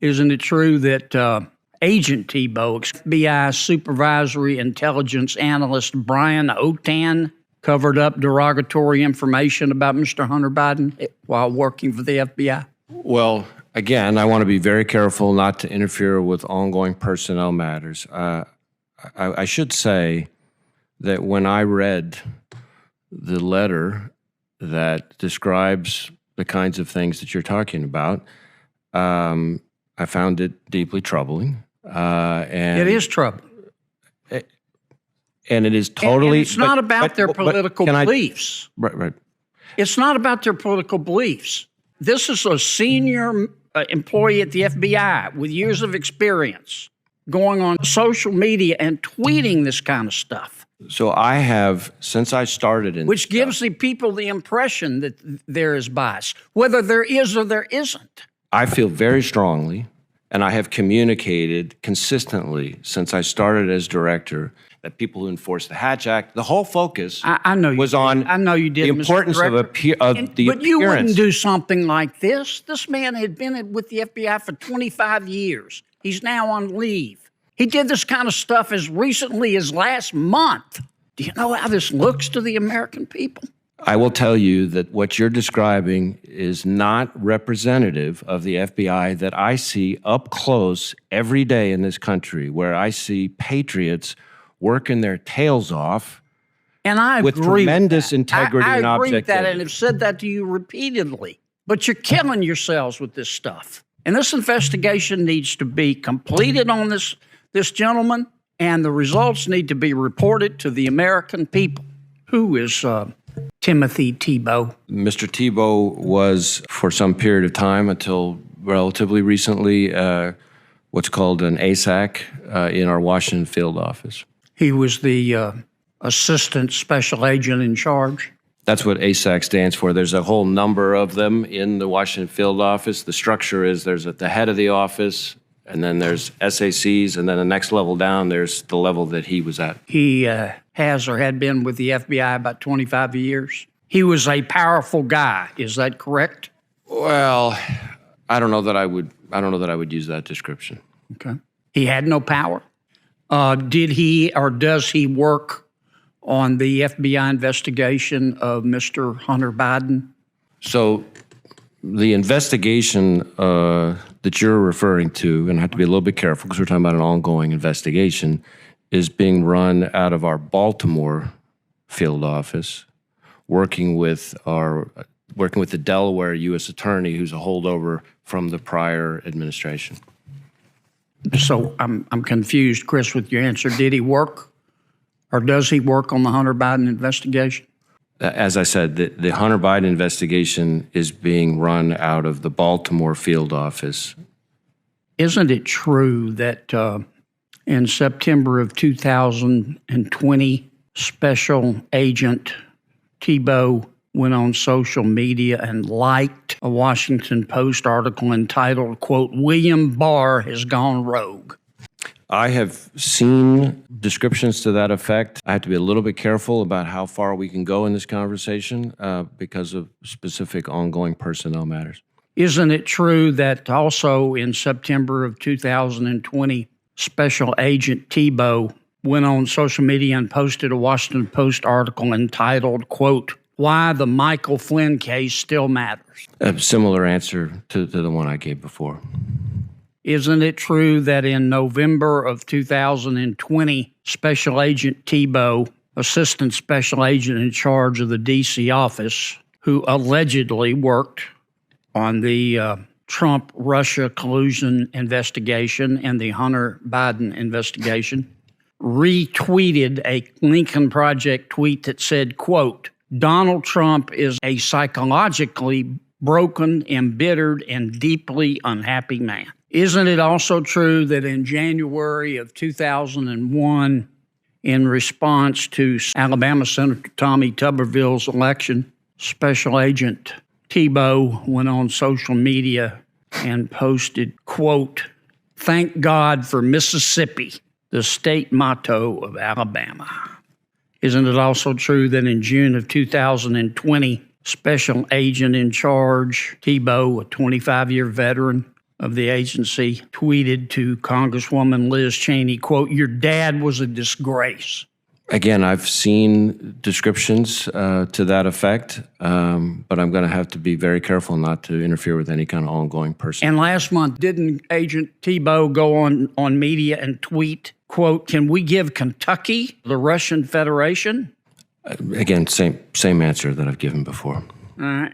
Isn't it true that Agent Thibault, FBI supervisory intelligence analyst Brian Auten, covered up derogatory information about Mr. Hunter Biden while working for the FBI? Well, again, I want to be very careful not to interfere with ongoing personnel matters. I should say that when I read the letter that describes the kinds of things that you're talking about, I found it deeply troubling. And it is troubling. And it is totally... And it's not about their political beliefs. Right. It's not about their political beliefs. This is a senior employee at the FBI with years of experience going on social media and tweeting this kind of stuff. So I have, since I started in... Which gives the people the impression that there is bias, whether there is or there isn't. I feel very strongly, and I have communicated consistently since I started as director, that people who enforce the Hatch Act, the whole focus was on the importance of the appearance. But you wouldn't do something like this. This man had been with the FBI for 25 years. He's now on leave. He did this kind of stuff as recently as last month. Do you know how this looks to the American people? I will tell you that what you're describing is not representative of the FBI that I see up close every day in this country, where I see patriots working their tails off, and I with agree tremendous with integrity and objectivity. I agree with that, and have said that to you repeatedly. But you're killing yourselves with this stuff. And this investigation needs to be completed on this gentleman, and the results need to be reported to the American people. Who is Timothy Thibault? Mr. Thibault was, for some period of time, until relatively recently, what's called an ASAC in our Washington field office. He was the assistant special agent in charge. That's what ASAC stands for. There's a whole number of them in the Washington field office. The structure is there's at the head of the office, and then there's SACs, and then the next level down, there's the level that he was at. He has or had been with the FBI about 25 years. He was a powerful guy. Is that correct? Well, I don't know that I would use that description. Okay. He had no power. Did he or does he work on the FBI investigation of Mr. Hunter Biden? So the investigation that you're referring to, and I have to be a little bit careful because we're talking about an ongoing investigation, is being run out of our Baltimore field office, working with the Delaware U.S. Attorney, who's a holdover from the prior administration. So I'm confused, Chris, with your answer. Did he work, or does he work on the Hunter Biden investigation? As I said, the Hunter Biden investigation is being run out of the Baltimore field office. Isn't it true that in September of 2020, Special Agent Thibault went on social media and liked a Washington Post article entitled, quote, "William Barr has gone rogue"? I have seen descriptions to that effect. I have to be a little bit careful about how far we can go in this conversation because of specific ongoing personnel matters. Isn't it true that also in September of 2020, Special Agent Thibault went on social media and posted a Washington Post article entitled, quote, "Why the Michael Flynn case still matters"? A similar answer to the one I gave before. Isn't it true that in November of 2020, Special Agent Thibault, Assistant Special Agent in charge of the D.C. office, who allegedly worked on the Trump-Russia collusion investigation and the Hunter Biden investigation, retweeted a Lincoln Project tweet that said, quote, "Donald Trump is a psychologically broken, embittered, and deeply unhappy man"? Isn't it also true that in January of 2001, in response to Alabama Senator Tommy Tuberville's election, Special Agent Thibault went on social media and posted, quote, "Thank God for Mississippi, the state motto of Alabama"? Isn't it also true that in June of 2020, Special Agent in charge Thibault, a 25-year veteran, of the agency tweeted to Congresswoman Liz Cheney, quote, "Your dad was a disgrace." Again, I've seen descriptions to that effect, but I'm going to have to be very careful not to interfere with any kind of ongoing person. And last month, didn't Agent Thibault go on media and tweet, quote, "Can we give Kentucky the Russian Federation?" Again, same answer that I've given before. All right.